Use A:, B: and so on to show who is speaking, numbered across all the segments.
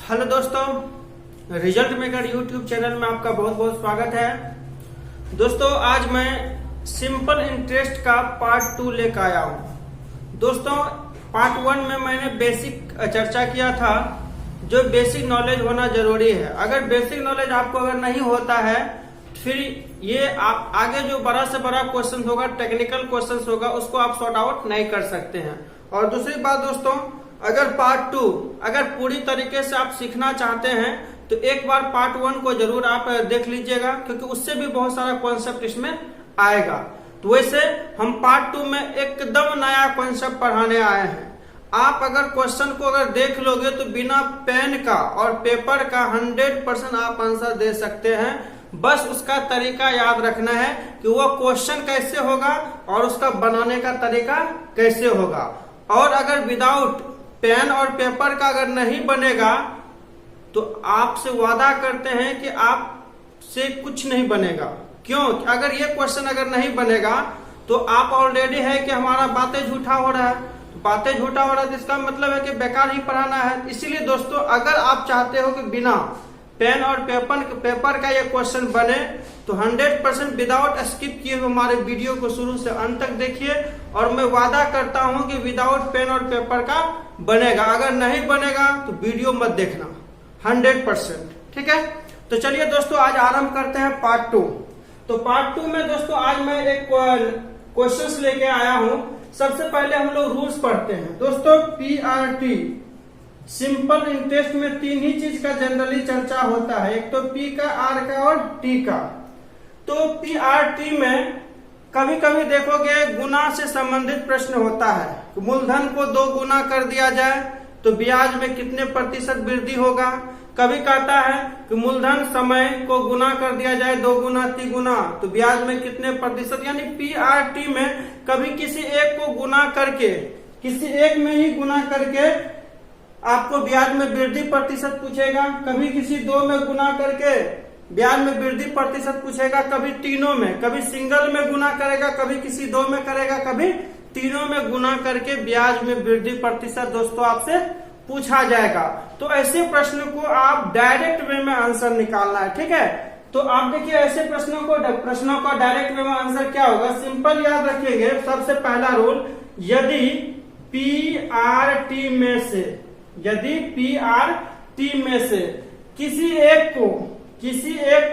A: Hello दोस्तों, result maker YouTube channel में आपका बहुत बहुत स्वागत है। दोस्तों आज मैं सिंपल इंटरेस्ट का पार्ट 2 लेकर आया हूँ। दोस्तों पार्ट 1 में मैंने बेसिक चर्चा किया था, जो बेसिक नॉलेज होना जरूरी है। अगर बेसिक नॉलेज आपको अगर नहीं होता है फिर ये आप आगे जो बड़ा से बड़ा क्वेश्चन होगा, टेक्निकल क्वेश्चन होगा, उसको आप सॉर्ट आउट नहीं कर सकते हैं। और दूसरी बात दोस्तों, अगर पार्ट 2 अगर पूरी तरीके से आप सीखना चाहते हैं तो एक बार पार्ट 1 को जरूर आप देख लीजिएगा, क्योंकि उससे भी बहुत सारा कॉन्सेप्ट इसमें आएगा। तो वैसे हम पार्ट 2 में एकदम नया कॉन्सेप्ट पढ़ाने आए हैं। आप अगर क्वेश्चन को अगर देख लोगे तो बिना पेन का और पेपर का 100% आप आंसर दे सकते हैं। बस उसका तरीका याद रखना है कि वो क्वेश्चन कैसे होगा और उसका बनाने का तरीका कैसे होगा। और अगर विदाउट पेन और पेपर का अगर नहीं बनेगा तो आपसे वादा करते हैं कि आपसे कुछ नहीं बनेगा। क्यों? अगर ये क्वेश्चन अगर नहीं बनेगा तो आप ऑलरेडी है कि हमारा बातें झूठा हो रहा है। बातें झूठा हो रहा है तो इसका मतलब है कि बेकार ही पढ़ाना है। इसीलिए दोस्तों अगर आप चाहते हो कि बिना पेन और पेपर का ये क्वेश्चन बने तो 100% विदाउट स्किप किए हमारे वीडियो को शुरू से अंत तक देखिए, और मैं वादा करता हूं कि विदाउट पेन और पेपर का बनेगा। अगर नहीं बनेगा तो वीडियो मत देखना 100%। ठीक है, तो चलिए दोस्तों आज आरंभ करते हैं पार्ट 2। तो पार्ट 2 में दोस्तों आज मैं एक क्वेश्चन लेके आया हूं। सबसे पहले हम लोग रूल्स पढ़ते हैं। दोस्तों PRT सिंपल इंटरेस्ट में 3 ही चीज का जनरली चर्चा होता है, एक तो P का, R का और T का। तो PRT में कभी कभी देखोगे गुना से संबंधित प्रश्न होता है। मूलधन को 2 गुना कर दिया जाए तो ब्याज में कितने प्रतिशत वृद्धि होगा। कभी कहता है कि मूलधन समय को गुना कर दिया जाए 2 गुना 3 गुना तो ब्याज में कितने प्रतिशत। यानी PRT में कभी किसी एक को गुना करके, किसी एक में ही गुना करके आपको ब्याज में वृद्धि प्रतिशत पूछेगा, कभी किसी 2 में गुना करके ब्याज में वृद्धि प्रतिशत पूछेगा, कभी तीनों में, कभी सिंगल में गुना करेगा, कभी किसी 2 में करेगा, कभी तीनों में गुना करके ब्याज में वृद्धि प्रतिशत दोस्तों आपसे पूछा जाएगा। तो ऐसे प्रश्न को आप डायरेक्ट वे में आंसर निकालना है। ठीक है, तो आप देखिए ऐसे प्रश्नों का डायरेक्ट वे में आंसर क्या होगा। सिंपल याद रखिएगा, सबसे पहला रूल, यदि PRT में से किसी एक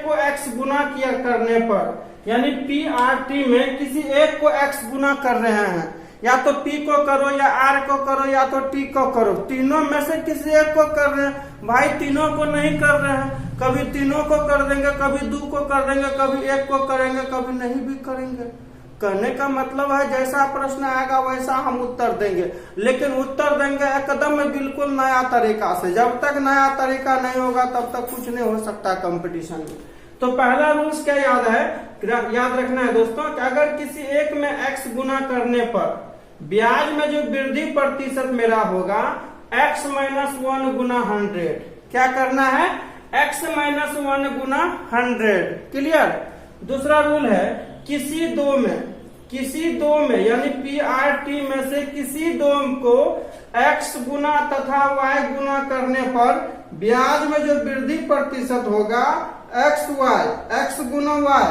A: को x गुना किया करने पर, यानी PRT में किसी एक को x गुना कर रहे हैं, या तो P को करो या R को करो या तो T को करो, तीनों में से किसी एक को कर रहे हैं। भाई तीनों को नहीं कर रहे हैं, कभी तीनों को कर देंगे, कभी 2 को कर देंगे, कभी 1 को करेंगे, कभी नहीं भी करेंगे। करने का मतलब है जैसा प्रश्न आएगा वैसा हम उत्तर देंगे, लेकिन उत्तर देंगे एकदम बिल्कुल नया तरीका से। जब तक नया तरीका नहीं होगा तब तक कुछ नहीं हो सकता कंपटीशन में। तो पहला रूल्स क्या याद रखना है दोस्तों, कि अगर किसी एक में x गुना करने पर ब्याज में जो वृद्धि प्रतिशत मेरा होगा x - 1 गुना 100। क्या करना है? x - 1 गुना 100। क्लियर। दूसरा रूल है, किसी दो में यानी PRT में से किसी 2 को x गुना तथा y गुना करने पर ब्याज में जो वृद्धि प्रतिशत होगा x गुना y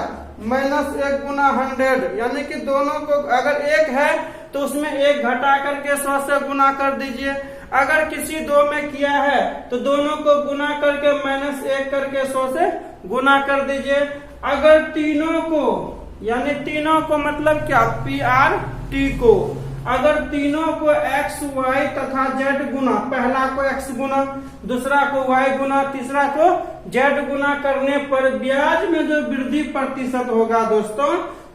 A: माइनस 1 गुना 100। यानी कि दोनों को अगर 1 है तो उसमें 1 घटा करके 100 से गुना कर दीजिए। अगर किसी 2 में किया है तो दोनों को गुना करके -1 करके 100 से गुना कर दीजिए। अगर तीनों को, यानी तीनों को मतलब क्या, PRT को, अगर तीनों को x y तथा z गुना, पहला को x गुना, दूसरा को y गुना, तीसरा को z गुना करने पर ब्याज में जो वृद्धि प्रतिशत होगा दोस्तों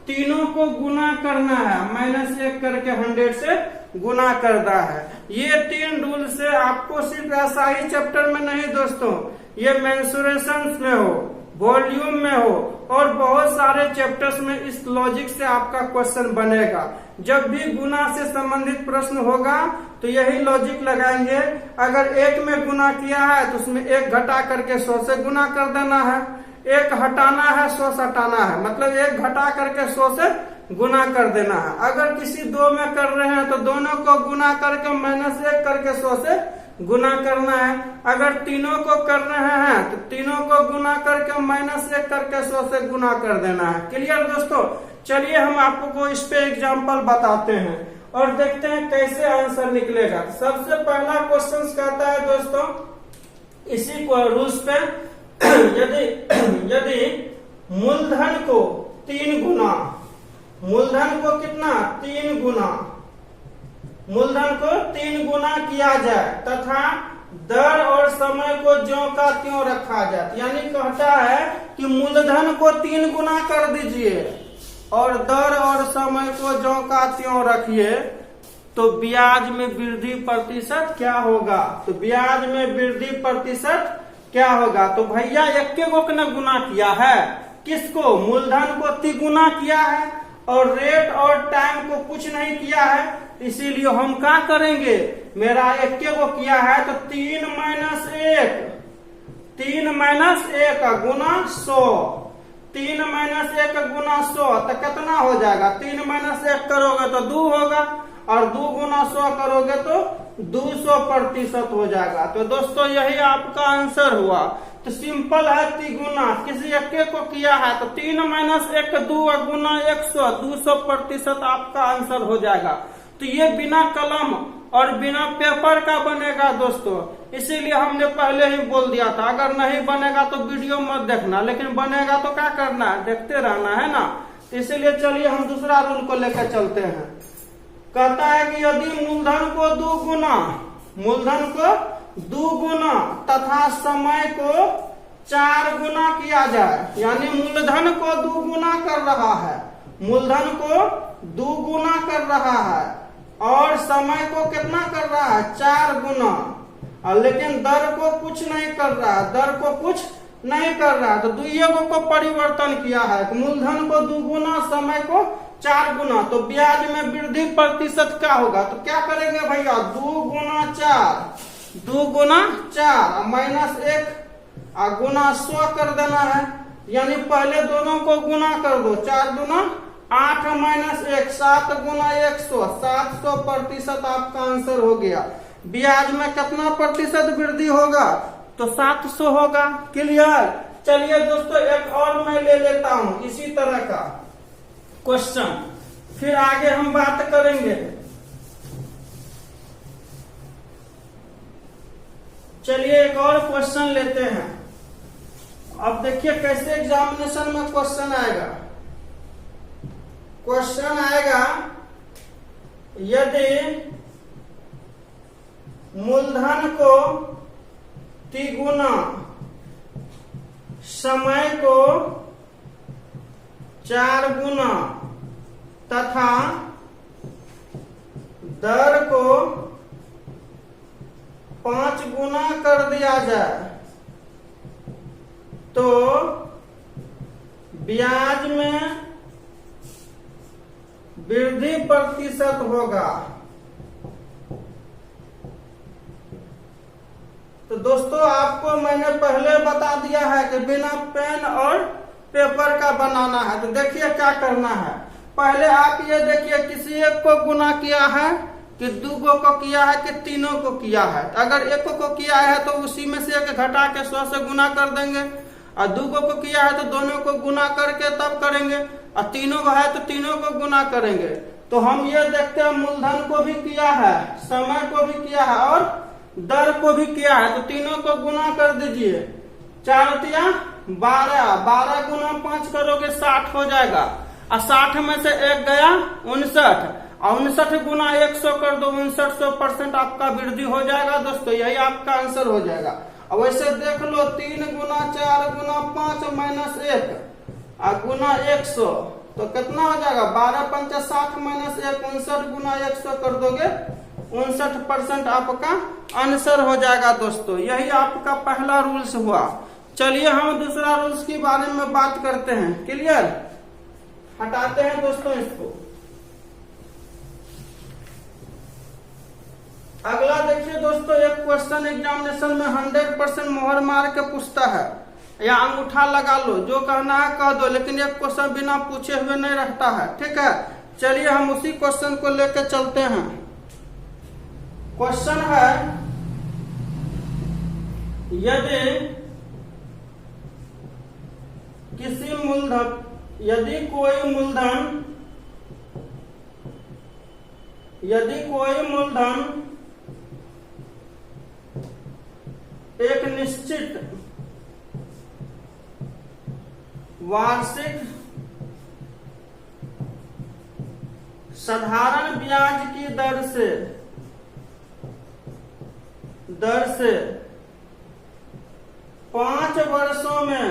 A: तीनों को गुना करना है, -1 करके 100 से गुना करना है। ये 3 रूल से आपको सिर्फ ऐसा ही चैप्टर में नहीं दोस्तों, ये मेंसुरेशन में हो, वॉल्यूम में हो और बहुत सारे चैप्टर्स में इस लॉजिक से आपका क्वेश्चन बनेगा। जब भी गुना से संबंधित प्रश्न होगा तो यही लॉजिक लगाएंगे। अगर 1 में गुना किया है तो उसमें 1 घटा करके 100 से गुना कर देना है, 1 हटाना है 100 से हटाना है, मतलब 1 घटा करके 100 से गुना कर देना है। अगर किसी 2 में कर रहे हैं तो दोनों को गुना करके -1 करके 100 से गुना करना है। अगर तीनों को कर रहे हैं तो तीनों को गुना करके -1 करके 100 से गुना कर देना है। क्लियर दोस्तों? चलिए हम आपको इस पे एग्जाम्पल बताते हैं और देखते हैं कैसे आंसर निकलेगा। सबसे पहला क्वेश्चन कहता है दोस्तों, इसी को रूल्स पे यदि मूलधन को 3 गुना, मूलधन को कितना 3 गुना, मूलधन को 3 गुना किया जाए तथा दर और समय को ज्यों का त्यों रखा जाए, यानी कहता है कि मूलधन को 3 गुना कर दीजिए और दर और समय को ज्यों का त्यों रखिए, तो ब्याज में वृद्धि प्रतिशत क्या होगा? तो ब्याज में वृद्धि प्रतिशत क्या होगा? तो भैया 1 को न गुना किया है, किसको? मूलधन को 3 गुना किया है और रेट और टाइम को कुछ नहीं किया है, इसीलिए हम क्या करेंगे? मेरा 1 को किया है तो 3 - 1 गुना 100, 3 - 1 गुना 100 तो कितना हो जाएगा? 3 - 1 करोगे तो 2 होगा और 2 गुना 100 करोगे तो 200% हो जाएगा। तो दोस्तों यही आपका आंसर हुआ। तो सिंपल है, तिगुना किसी 1 को किया है तो 3 - 1 2 गुना 100, 200% आपका आंसर हो जाएगा। तो ये बिना कलम और बिना पेपर का बनेगा दोस्तों, इसीलिए हमने पहले ही बोल दिया था। अगर नहीं बनेगा तो वीडियो मत देखना, लेकिन बनेगा तो क्या करना है? देखते रहना है ना। तो इसीलिए चलिए हम दूसरा रूल को लेकर चलते हैं। कहता है कि यदि मूलधन को 2 गुना, मूलधन को 2 गुना तथा समय को 4 गुना किया जाए, यानी मूलधन को 2 गुना कर रहा है, मूलधन को 2 गुना कर रहा है और समय को कितना कर रहा है? 4 गुना, लेकिन दर को कुछ नहीं कर रहा है, दर को कुछ नहीं कर रहा है। तो दुइयों को परिवर्तन किया है, मूलधन को 2 गुना, समय को 4 गुना, तो ब्याज में वृद्धि प्रतिशत क्या होगा? तो क्या करेंगे भैया? 2 गुना 4, 2 गुना 4 -1 गुना 100 कर देना है, यानी पहले दोनों को गुना कर दो। 4 दूना 8 - 1 7 गुना 100, 700% आपका आंसर हो गया। ब्याज में कितना प्रतिशत वृद्धि होगा? तो 700 होगा। क्लियर? चलिए दोस्तों एक और मैं ले लेता हूं इसी तरह का क्वेश्चन, फिर आगे हम बात करेंगे। चलिए एक और क्वेश्चन लेते हैं। अब देखिए कैसे एग्जामिनेशन में क्वेश्चन आएगा। क्वेश्चन आएगा, यदि मूलधन को 3 गुना, समय को 4 गुना तथा दर को 5 गुना कर दिया जाए, तो ब्याज में वृद्धि प्रतिशत होगा। तो दोस्तों आपको मैंने पहले बता दिया है कि बिना पेन और पेपर का बनाना है। तो देखिए क्या करना है। पहले आप ये देखिए किसी एक को गुना किया है कि 2 को किया है कि 3 को किया है। अगर 1 को किया है तो उसी में से 1 घटा के 100 से गुना कर देंगे, और 2 को किया है तो दोनों को गुना करके तब करेंगे, और 3 को है तो 3 को गुना करेंगे। तो हम ये देखते हैं मूलधन को भी किया है, समय को भी किया है और दर को भी किया है, तो तीनों को गुना कर दीजिए। 4 तिया 12, 12 गुना 5 करोगे 60 हो जाएगा, और 60 में से 1 गया 59, और 59 गुना 100 कर दो, 59% आपका वृद्धि हो जाएगा दोस्तों। यही आपका आंसर हो जाएगा। अब वैसे देख लो 3 गुना 4 गुना 5 माइनस 1 गुना 100, तो कितना हो जाएगा? 12 पंचा 60 माइनस 1 59 गुना 100 कर दोगे 59% आपका आंसर हो जाएगा दोस्तों। यही आपका पहला रूल्स हुआ। चलिए हम दूसरा रूल्स के बारे में बात करते हैं। क्लियर? हटाते हैं दोस्तों इसको। अगला देखिए दोस्तों, एक क्वेश्चन एग्जामिनेशन में 100% मोहर मार के पूछता है, या अंगूठा लगा लो, जो कहना है कह दो, लेकिन एक क्वेश्चन बिना पूछे हुए नहीं रहता है। ठीक है, चलिए हम उसी क्वेश्चन को लेकर चलते हैं। क्वेश्चन है यदि कोई मूलधन एक निश्चित वार्षिक साधारण ब्याज की दर से 5 वर्षों में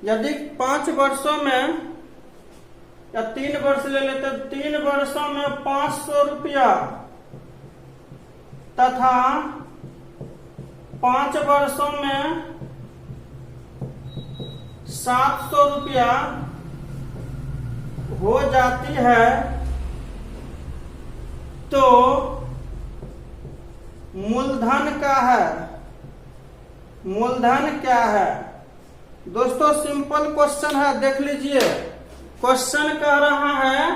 A: यदि 5 वर्षों में या 3 वर्ष ले लेते, 3 वर्षों में 500 रुपया तथा 5 वर्षों में 700 रुपया हो जाती है, तो मूलधन क्या है? दोस्तों सिंपल क्वेश्चन है, देख लीजिए। क्वेश्चन कह रहा है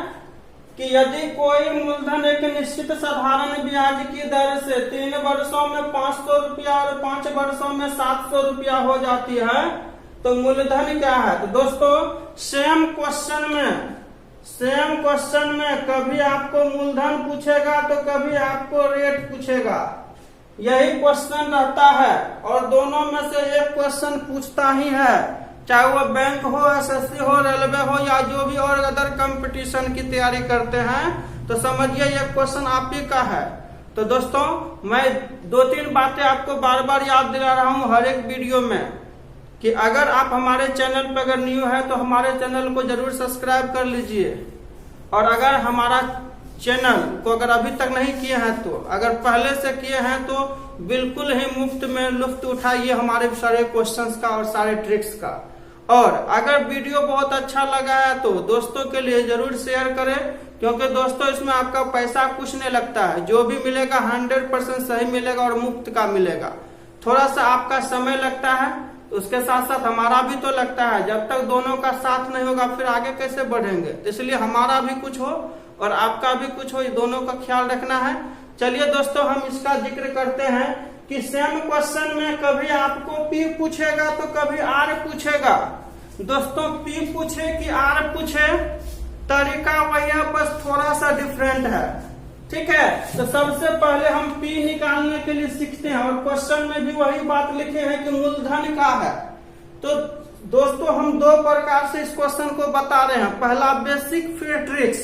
A: कि यदि कोई मूलधन एक निश्चित साधारण ब्याज की दर से 3 वर्षों में 500 रुपया और 5 वर्षों में 700 रुपया हो जाती है, तो मूलधन क्या है? तो दोस्तों सेम क्वेश्चन में कभी आपको मूलधन पूछेगा तो कभी आपको रेट पूछेगा, यही क्वेश्चन रहता है। और दोनों में से एक क्वेश्चन पूछता ही है, चाहे वो बैंक हो, एसएससी हो, रेलवे हो या जो भी और अदर कंपटीशन की तैयारी करते हैं, तो समझिए ये क्वेश्चन आप ही का है। तो दोस्तों मैं 2-3 बातें आपको बार बार याद दिला रहा हूं हर एक वीडियो में, कि अगर आप हमारे चैनल पर अगर न्यू है तो हमारे चैनल को जरूर सब्सक्राइब कर लीजिए। और अगर हमारा चैनल को अगर अभी तक नहीं किए हैं, तो अगर पहले से किए हैं तो बिल्कुल ही मुफ्त में लुत्फ उठाइए हमारे सारे क्वेश्चंस का और सारे ट्रिक्स का। और अगर वीडियो बहुत अच्छा लगा है तो दोस्तों के लिए जरूर शेयर करें, क्योंकि दोस्तों इसमें आपका पैसा कुछ नहीं लगता है, जो भी मिलेगा 100% सही मिलेगा और मुफ्त का मिलेगा। थोड़ा सा आपका समय लगता है, उसके साथ साथ हमारा भी तो लगता है। जब तक दोनों का साथ नहीं होगा फिर आगे कैसे बढ़ेंगे? इसलिए हमारा भी कुछ हो और आपका भी कुछ हो, ये दोनों का ख्याल रखना है। चलिए दोस्तों हम इसका जिक्र करते हैं कि सेम क्वेश्चन में कभी आपको पी पूछेगा तो कभी आर पूछेगा। दोस्तों पी पूछे कि आर पूछे, तरीका वही है, बस थोड़ा सा डिफरेंट है, ठीक है। तो सबसे पहले हम पी निकालने के लिए सीखते हैं, और क्वेश्चन में भी वही बात लिखे हैं कि मूलधन का है। तो दोस्तों हम 2 प्रकार से इस क्वेश्चन को बता रहे हैं, पहला बेसिक फिर ट्रिक्स।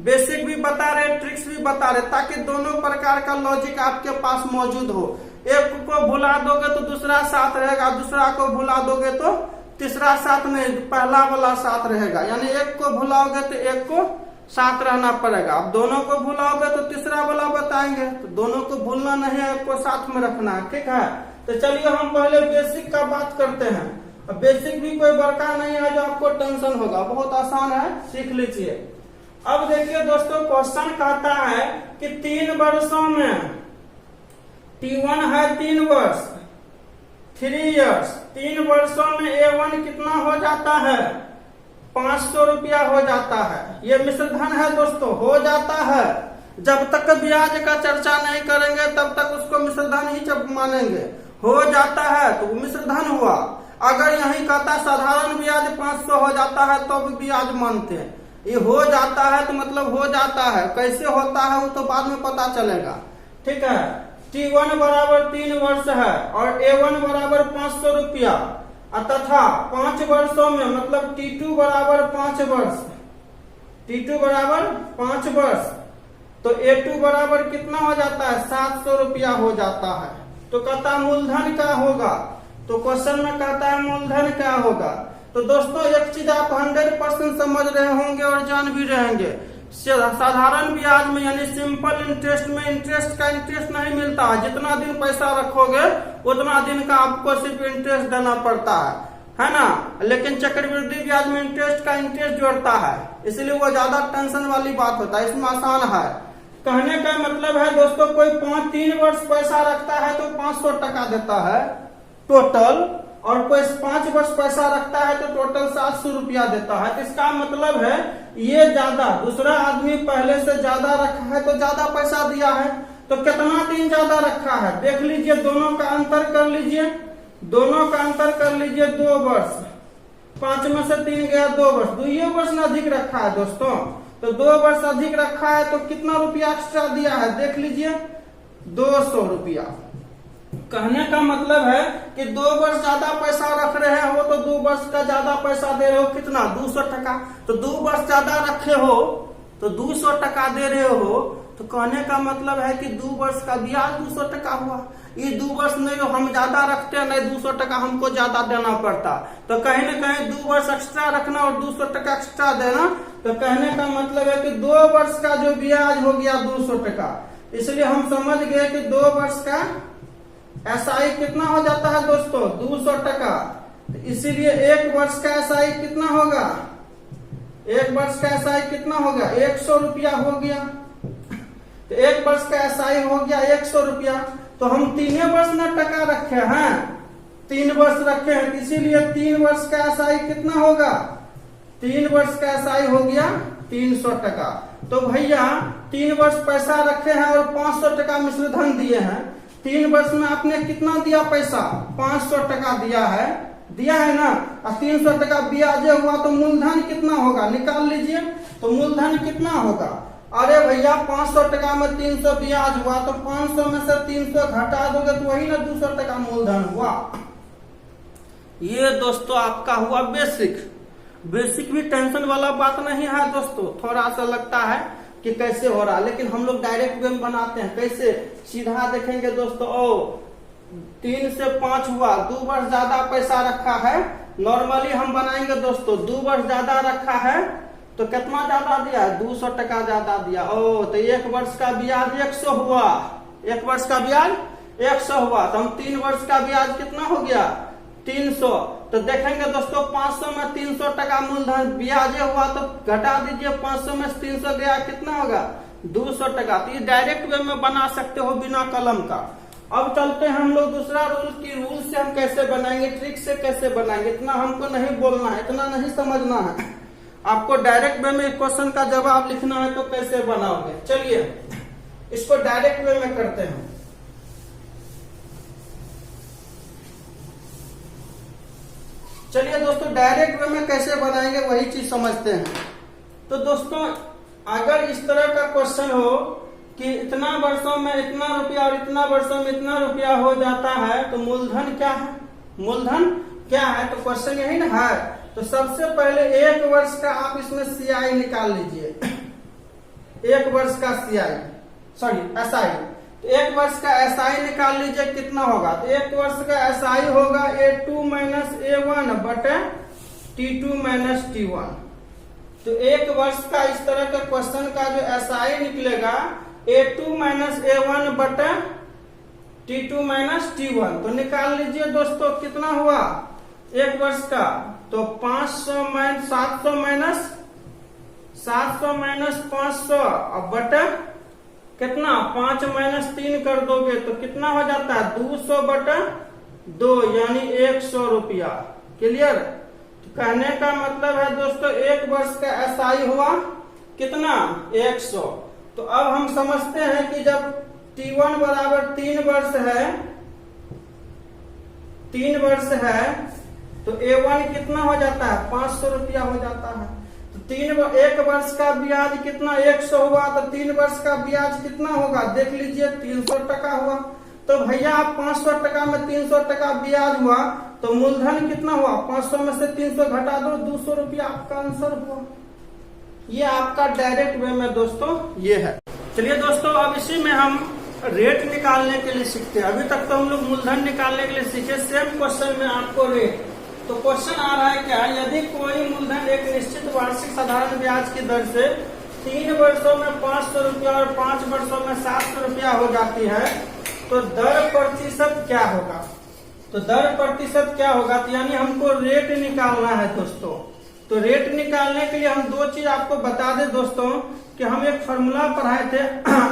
A: बेसिक भी बता रहे, ट्रिक्स भी बता रहे, ताकि दोनों प्रकार का लॉजिक आपके पास मौजूद हो। एक को भुला दोगे तो दूसरा साथ रहेगा, दूसरा को भुला दोगे तो तीसरा साथ नहीं, पहला वाला साथ रहेगा। यानी एक को भुलाओगे तो एक को साथ रहना पड़ेगा, अब दोनों को भुलाओगे तो तीसरा वाला बताएंगे, तो दोनों को भूलना नहीं है, एक को साथ में रखना है, ठीक है। तो चलिए हम पहले बेसिक का बात करते हैं। अब बेसिक भी कोई बड़का नहीं है जो आपको टेंशन होगा, बहुत आसान है, सीख लीजिए। अब देखिए दोस्तों क्वेश्चन कहता है कि 3 वर्षों में, T1 है 3 वर्ष, 3 इयर्स, 3 वर्षों में A1 कितना हो जाता है? 500 रुपया हो जाता है। ये मिश्रधन है दोस्तों, हो जाता है। जब तक ब्याज का चर्चा नहीं करेंगे तब तक उसको मिश्रधन ही मानेंगे। हो जाता है तो मिश्रधन हुआ। अगर यही कहता साधारण ब्याज 500 हो जाता है तो भी ब्याज मानते हैं। ये हो जाता है तो मतलब हो जाता है, कैसे होता है वो तो बाद में पता चलेगा, ठीक है। T1 बराबर 3 वर्ष है और A1 बराबर 500 रुपया, तथा 5 वर्षों में मतलब T2 बराबर 5 वर्ष, T2 बराबर 5 वर्ष, तो A2 बराबर कितना हो जाता है? 700 रुपया हो जाता है। तो कहता मूलधन क्या होगा? तो क्वेश्चन में कहता है मूलधन क्या होगा। तो दोस्तों एक चीज आप 100% समझ रहे होंगे और जान भी रहेंगे, साधारण ब्याज में यानी सिंपल इंटरेस्ट में इंटरेस्ट नहीं मिलता है। जितना दिन पैसा रखोगे उतना दिन का आपको सिर्फ इंटरेस्ट देना पड़ता है ना। लेकिन चक्रवृद्धि ब्याज में इंटरेस्ट जोड़ता है, इसलिए वो ज्यादा टेंशन वाली बात होता है, इसमें आसान है। कहने का मतलब है दोस्तों कोई 3 वर्ष पैसा रखता है तो 500 टका देता है टोटल, और कोई 5 वर्ष पैसा रखता है तो टोटल 700 रुपया देता है। तो इसका मतलब है ये ज्यादा, दूसरा आदमी पहले से ज्यादा रखा है तो ज्यादा पैसा दिया है। तो कितना दिन ज्यादा रखा है देख लीजिए, दोनों का अंतर कर लीजिए, दोनों का अंतर कर लीजिए 2 वर्ष, 5 में से 3 गया 2 वर्ष, 2 वर्ष ने अधिक रखा है दोस्तों। तो 2 वर्ष अधिक रखा है तो कितना रुपया एक्स्ट्रा दिया है देख लीजिए, 200 रुपया। कहने का मतलब है कि 2 वर्ष ज्यादा पैसा रख रहे हैं वो तो 2 वर्ष का ज्यादा पैसा दे रहे हो, कितना 200 टका। तो 2 वर्ष ज्यादा रखे हो तो 200 टका दे रहे हो। तो कहने का मतलब है कि 2 वर्ष का ब्याज 200 टका हुआ। ये 2 वर्ष नहीं हम ज्यादा रखते हैं, नहीं 200 टका हमको ज्यादा देना पड़ता। तो कहीं न कहीं 2 वर्ष एक्स्ट्रा रखना और 200 टका एक्स्ट्रा देना। तो कहने का मतलब है कि 2 वर्ष का जो ब्याज हो गया 200 टका। इसलिए हम समझ गए कि 2 वर्ष का एसआई कितना हो जाता है दोस्तों 200 टका। इसीलिए 1 वर्ष का एसआई कितना होगा, 1 वर्ष का एसआई कितना होगा 100 रुपया हो गया। तो 1 वर्ष का एसआई हो गया 100 रुपया। तो हम 3 वर्ष में टका रखे हैं, 3 वर्ष रखे हैं, इसीलिए 3 वर्ष का एसआई कितना होगा, 3 वर्ष का एसआई हो गया 300 टका। तो भैया 3 वर्ष पैसा रखे हैं और 500 टका मिश्र धन दिए हैं। 3 वर्ष में आपने कितना दिया पैसा, 500 टका दिया है ना। और 300 टका ब्याज हुआ तो मूलधन कितना होगा निकाल लीजिए। तो मूलधन कितना होगा, अरे भैया 500 टका में 300 ब्याज हुआ तो 500 में से 300 घटा दोगे तो वही ना 200 टका मूलधन हुआ। ये दोस्तों आपका हुआ बेसिक भी टेंशन वाला बात नहीं है दोस्तों। थोड़ा सा लगता है कि कैसे हो रहा, लेकिन हम लोग डायरेक्ट वे में बनाते हैं। कैसे, सीधा देखेंगे दोस्तों, 3 से 5 हुआ, 2 वर्ष ज्यादा पैसा रखा है। नॉर्मली हम बनाएंगे दोस्तों, 2 वर्ष ज्यादा रखा है तो कितना ज्यादा दिया, 200 टका ज्यादा दिया। तो 1 वर्ष का ब्याज 100 हुआ, 1 वर्ष का ब्याज 100 हुआ। तो हम 3 वर्ष का ब्याज कितना हो गया 300। तो देखेंगे दोस्तों 500 में 300 टका मूलधन ब्याज हुआ तो घटा दीजिए, 500 में 300 गया कितना होगा 200 टका। तो ये डायरेक्ट वे में बना सकते हो बिना कलम का। अब चलते हैं हम लोग दूसरा रूल की, रूल से हम कैसे बनाएंगे, ट्रिक से कैसे बनाएंगे। इतना हमको नहीं बोलना है, इतना नहीं समझना है, आपको डायरेक्ट वे में क्वेश्चन का जवाब लिखना है। तो कैसे बनाओगे, चलिए इसको डायरेक्ट वे में करते हैं। चलिए दोस्तों डायरेक्ट वे में कैसे बनाएंगे वही चीज समझते हैं। तो दोस्तों अगर इस तरह का क्वेश्चन हो कि इतना वर्षों में इतना रुपया और इतना वर्षों में इतना रुपया हो जाता है तो मूलधन क्या है, मूलधन क्या है। तो क्वेश्चन यही ना है। तो सबसे पहले 1 वर्ष का आप इसमें सीआई निकाल लीजिए, 1 वर्ष का एसआई। तो 1 वर्ष का एसआई निकाल लीजिए कितना होगा। तो 1 वर्ष का एसआई होगा A2 माइनस A1 बटे T2 माइनस T1। तो 1 वर्ष का इस तरह के क्वेश्चन का जो एसआई निकलेगा A2 माइनस A1 बटे T2 माइनस T1। तो निकाल लीजिए दोस्तों कितना हुआ 1 वर्ष का। तो 700 माइनस 500 अब बटे कितना 5 माइनस 3 कर दोगे तो कितना हो जाता है 200 बटे 2 यानी 100 रुपया। क्लियर। तो कहने का मतलब है दोस्तों 1 वर्ष का एसआई हुआ कितना 100। तो अब हम समझते हैं कि जब T1 बराबर 3 वर्ष है तो A1 कितना हो जाता है 500 रुपया हो जाता है। तो 1 वर्ष का ब्याज कितना 100 हुआ तो 3 वर्ष का ब्याज कितना होगा देख लीजिए 300 टका हुआ। तो भैया 500 टका में 300 टका ब्याज हुआ तो मूलधन कितना हुआ 500 में से 300 घटा दो 200 रुपया आपका आंसर हुआ। ये आपका डायरेक्ट वे में दोस्तों ये है। चलिए दोस्तों अब इसी में हम रेट निकालने के लिए सीखते हैं। अभी तक तो हम लोग मूलधन निकालने के लिए सीखे, सेम क्वेश्चन में आपको रेट। तो क्वेश्चन आ रहा है क्या, यदि कोई मूलधन एक निश्चित वार्षिक साधारण ब्याज की दर से 3 वर्षों में 500 रुपया और 5 वर्षों में 700 रुपया हो जाती है तो दर प्रतिशत क्या होगा। तो दर प्रतिशत क्या होगा, तो यानी हमको रेट निकालना है दोस्तों। तो रेट निकालने के लिए हम 2 चीज आपको बता दें दोस्तों कि हम एक फॉर्मूला पढ़ाए थे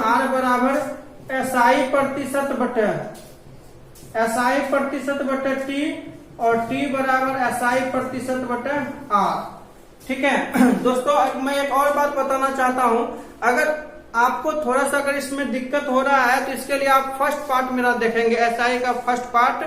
A: R बराबर SI प्रतिशत बटे T और टी बराबर SI प्रतिशत बटे R। ठीक है दोस्तों, मैं एक और बात बताना चाहता हूं, अगर आपको थोड़ा सा अगर इसमें दिक्कत हो रहा है तो इसके लिए आप फर्स्ट पार्ट मेरा देखेंगे, SI का फर्स्ट पार्ट,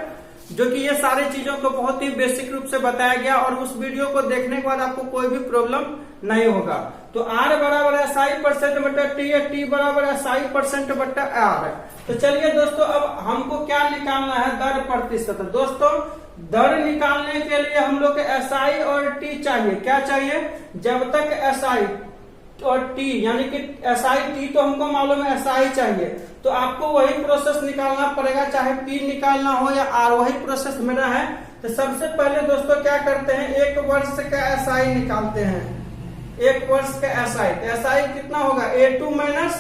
A: जो कि ये सारी चीजों को बहुत ही बेसिक रूप से बताया गया, और उस वीडियो को देखने के बाद आपको कोई भी प्रॉब्लम नहीं होगा। तो R बराबर SI परसेंट बटा T है, T बराबर SI परसेंट बटा R है। तो चलिए दोस्तों, अब हमको क्या निकालना है, दर प्रतिशत। दोस्तों दर निकालने के लिए हम लोग को SI और T चाहिए। क्या चाहिए? जब तक SI और T यानी कि SI T तो हमको मालूम है, SI चाहिए, तो आपको वही प्रोसेस निकालना पड़ेगा, चाहे P निकालना हो या R, वही प्रोसेस मेरा है। तो सबसे पहले दोस्तों क्या करते हैं, एक वर्ष का SI निकालते हैं। एक वर्ष का SI, तो SI कितना होगा, A2 माइनस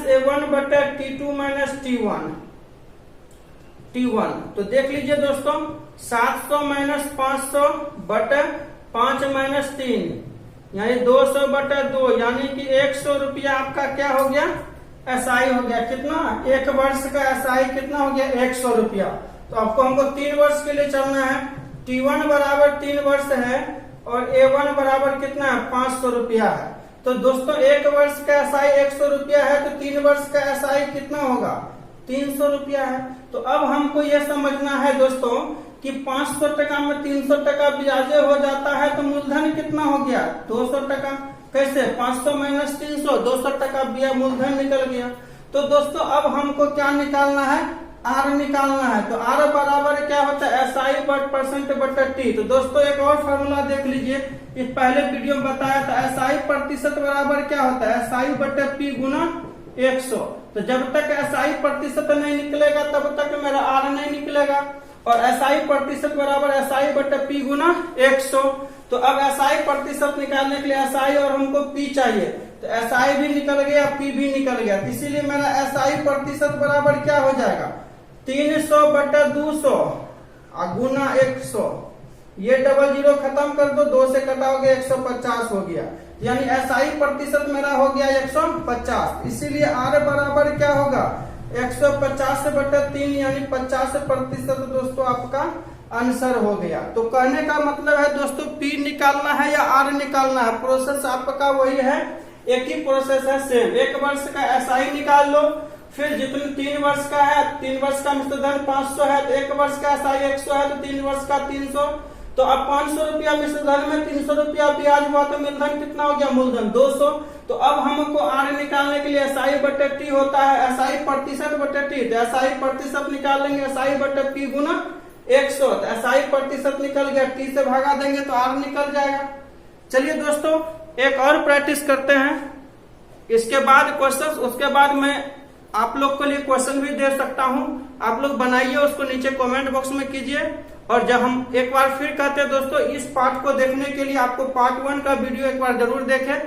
A: A1 बटे T2 माइनस T1। तो देख लीजिए दोस्तों, 700 माइनस 500 बटे 5 माइनस 3 यानी 200 बटे 2, यानी कि 100 रुपया आपका क्या हो गया, SI हो गया। कितना? एक वर्ष का SI कितना हो गया, 100 रुपया। तो आपको हमको 3 वर्ष के लिए चलना है। T1 बराबर 3 वर्ष है और A1 बराबर कितना है, 500 रुपया है। तो दोस्तों एक वर्ष का SI 100 रुपया है, तो 3 वर्ष का SI कितना होगा, 300 रुपया है। तो अब हमको यह समझना है दोस्तों कि 500 टका में 300 टका ब्याजे हो जाता है, तो मूलधन कितना हो गया, 200 टका। कैसे? 500 माइनस 300, 200 टका ब्याज मूलधन निकल गया। तो दोस्तों अब हमको क्या निकालना है, R निकालना है। तो R बराबर क्या होता है, SI परसेंट बटा T। तो दोस्तों एक और फॉर्मूला देख लीजिए, इस पहले वीडियो में बताया था, SI प्रतिशत बराबर क्या होता है, SI बटे P गुना 100। तो जब तक SI प्रतिशत नहीं निकलेगा तब तक मेरा R नहीं निकलेगा, और SI प्रतिशत बराबर SI बटे P गुना 100। तो अब SI प्रतिशत निकालने के लिए SI और हमको P चाहिए, तो SI भी निकल गया, P भी निकल गया। इसीलिए मेरा SI प्रतिशत बराबर क्या हो जाएगा, 300 बटे 200 गुना 100। ये डबल जीरो खत्म कर दो, 2 से कटाओगे 150 हो गया, यानी SI प्रतिशत मेरा हो गया 150। इसीलिए R बराबर क्या होगा, 150 बटे 3 यानी 50% दोस्तों आपका आंसर हो गया। तो कहने का मतलब है दोस्तों, P निकालना है या R निकालना है, प्रोसेस आपका वही है, एक ही प्रोसेस है, सेम। एक वर्ष का SI निकाल लो, फिर जितने 3 वर्ष का है, 3 वर्ष का मिश्र धन 500 है, तो एक वर्ष का SI 100 है, तो 3 वर्ष का 300। तो अब 500 रुपया मिश्र धन में 300 रुपया ब्याज हुआ, तो मूलधन कितना हो गया, मूलधन 200। तो अब हमको R निकालने के लिए SI बटे T होता है, SI प्रतिशत बटे T। तो SI प्रतिशत निकाल लेंगे, SI बटे P गुना 100। तो SI प्रतिशत निकल गया, T से भागा देंगे तो R निकल जाएगा। चलिए दोस्तों एक और प्रैक्टिस करते हैं, इसके बाद क्वेश्चन, उसके बाद मैं आप लोग के लिए क्वेश्चन भी दे सकता हूं, आप लोग बनाइए, उसको नीचे कमेंट बॉक्स में कीजिए। और जब हम एक बार फिर कहते हैं दोस्तों, इस पार्ट को देखने के लिए आपको पार्ट 1 का वीडियो एक बार जरूर देखें,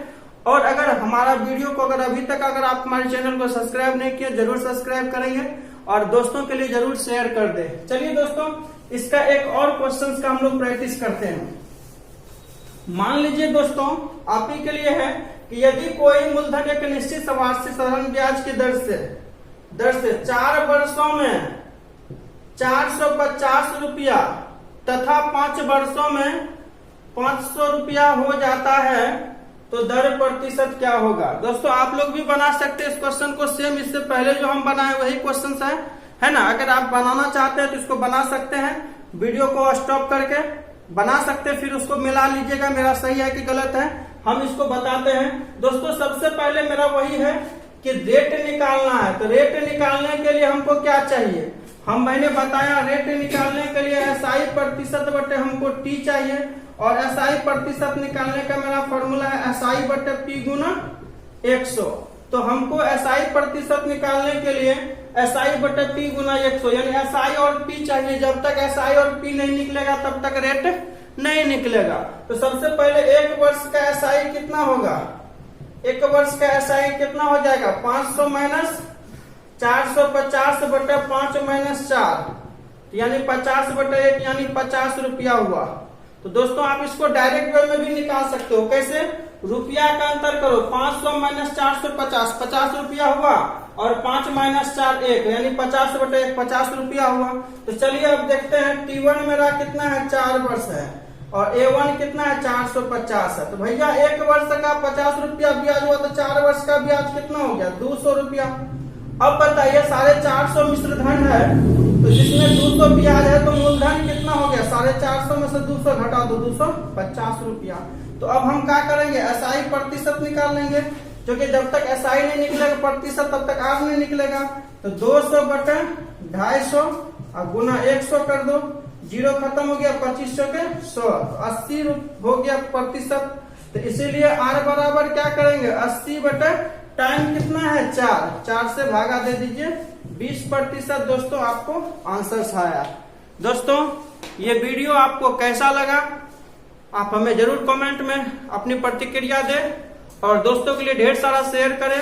A: और अगर हमारा वीडियो को अगर अभी तक अगर आप हमारे चैनल को सब्सक्राइब नहीं किए, जरूर सब्सक्राइब करेंगे और दोस्तों के लिए जरूर शेयर कर दें। चलिए दोस्तों इसका एक और क्वेश्चन का हम लोग प्रैक्टिस करते हैं। मान लीजिए दोस्तों आप ही के लिए है कि यदि कोई मूलधन एक निश्चित वार्षिक साधारण ब्याज की दर से 4 वर्षों में 450 रुपया तथा 5 वर्षों में 500 रुपया हो जाता है, तो दर प्रतिशत क्या होगा। दोस्तों आप लोग भी बना सकते हैं इस क्वेश्चन को, सेम इससे पहले जो हम बनाए वही क्वेश्चन है ना। अगर आप बनाना चाहते हैं तो इसको बना सकते हैं, वीडियो को स्टॉप करके बना सकते हैं, फिर उसको मिला लीजिएगा, मेरा सही है कि गलत है, हम इसको बताते हैं। दोस्तों सबसे पहले मेरा वही है कि रेट निकालना है। तो रेट निकालने के लिए हमको क्या चाहिए, मैंने बताया रेट निकालने के लिए SI प्रतिशत बटे हमको T चाहिए, और SI प्रतिशत निकालने का मेरा फॉर्मूला है SI बटे P गुना 100। तो हमको SI प्रतिशत निकालने के लिए SI बटे P गुना 100 यानी SI और P चाहिए। जब तक SI और P नहीं निकलेगा तब तक रेट नहीं निकलेगा। तो सबसे पहले एक वर्ष का SI कितना होगा, एक वर्ष का SI कितना हो जाएगा, 500 माइनस 450 बटे 5 माइनस 4 यानी 50 बटे 1 यानी 50 रुपया हुआ। तो दोस्तों आप इसको डायरेक्ट वे में भी निकाल सकते हो। कैसे? रुपया का अंतर करो, 500 माइनस 450, 50 रुपया हुआ, और 5 माइनस 4 1, यानी 50/1 50 रुपया हुआ। तो चलिए अब देखते हैं T1 मेरा कितना है, 4 वर्ष है, और A1 कितना है, 450 है। तो भैया 1 वर्ष का 50 रुपया ब्याज हुआ, तो 4 वर्ष का ब्याज कितना हो गया, 200 रुपया। अब बताइए 450 मिश्र धन है, तो जिसमें 200 ब्याज है, तो मूलधन कितना हो गया, 450 में से 200 घटा दो, 250 रुपया। तो अब हम क्या करेंगे, SI प्रतिशत निकाल लेंगे, क्योंकि जब तक SI नहीं निकलेगा प्रतिशत, तब तक R नहीं निकलेगा। तो 200/250 और गुना 100 कर दो, 0 खत्म हो गया, 2500 के 100, 80 हो गया प्रतिशत। तो इसीलिए R बराबर क्या करेंगे, 80 बटे टाइम कितना है, 4 से भागा दे दीजिए, 20%। दोस्तों आपको आंसर आया। दोस्तों ये वीडियो आपको कैसा लगा, आप हमें जरूर कमेंट में अपनी प्रतिक्रिया दें, और दोस्तों के लिए ढेर सारा शेयर करें।